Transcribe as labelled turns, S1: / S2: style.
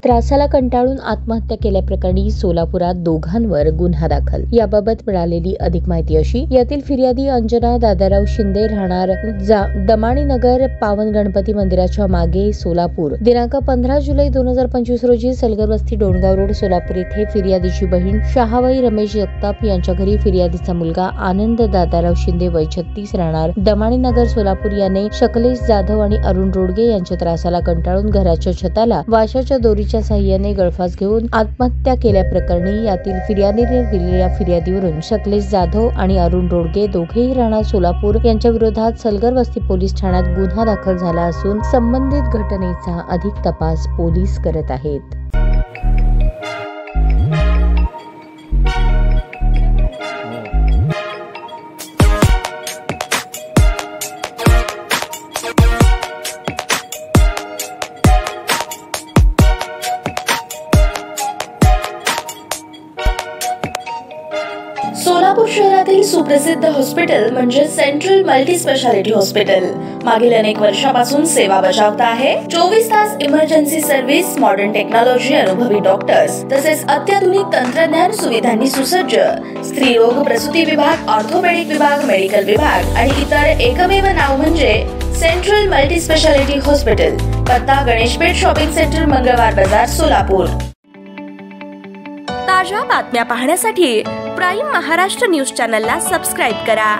S1: त्रासाला कंटाळून आत्महत्या केल्याप्रकरणी सोलापुरात दोघांवर गुन्हा दाखल। याबाबत मिळालेली अधिक माहिती अशी, यातील फिर्यादी अंजना दादाराव शिंदे राहणार दमाणीनगर पावन गणपती मंदिराच्या मागे सोलापूर दिनांक 15 जुलै 2025 रोजी सलगर वस्ती डोणगाव रोड सोलापूर येथे फिर्यादीची बहीण शहाबाई रमेश जगताप यांच्या घरी फिर्यादीचा मुलगा आनंद दादाराव शिंदे वय 36 राहणार दमाणीनगर सोलापूर याने शकलेश जाधव आणि अरुण रोडगे यांच्या त्रासाला कंटाळून घराच्या छताला वाशाच्या दोरीच्या साहाय्याने गळफास घेऊन आत्महत्या केल्याप्रकरणी यातील फिर्यादीने दिलेल्या फिर्यादीवरून शकलेश जाधव आणि अरुण रोडगे दोघेही राहणार सोलापूर यांच्या विरोधात सलगर वस्ती पोलीस ठाण्यात गुन्हा दाखल झाला असून संबंधित घटनेचा अधिक तपास पोलीस करत आहेत।
S2: सोलापूर शहरातील सुप्रसिद्ध हॉस्पिटल म्हणजे सेंट्रल मल्टी स्पेशालिटी हॉस्पिटल मागील अनेक वर्षापासून सेवा बजावत आहे। 24 तास इमर्जन्सी सर्व्हिस, मॉडर्न टेक्नॉलॉजी, अनुभवी डॉक्टर्स तसेच अत्याधुनिक तंत्रज्ञान सुविधांनी सुसज्ज स्त्रीरोग प्रसूती विभाग, ऑर्थोपेडिक विभाग, मेडिकल विभाग आणि इतर एकमेव नाव म्हणजे सेंट्रल मल्टी स्पेशालिटी हॉस्पिटल। पत्ता गणेशपेठ शॉपिंग सेंटर, मंगळवार बाजार, सोलापूर। ताज्या बातम्या पाहण्यासाठी प्राईम महाराष्ट्र न्यूज चॅनलला सबस्क्राइब करा।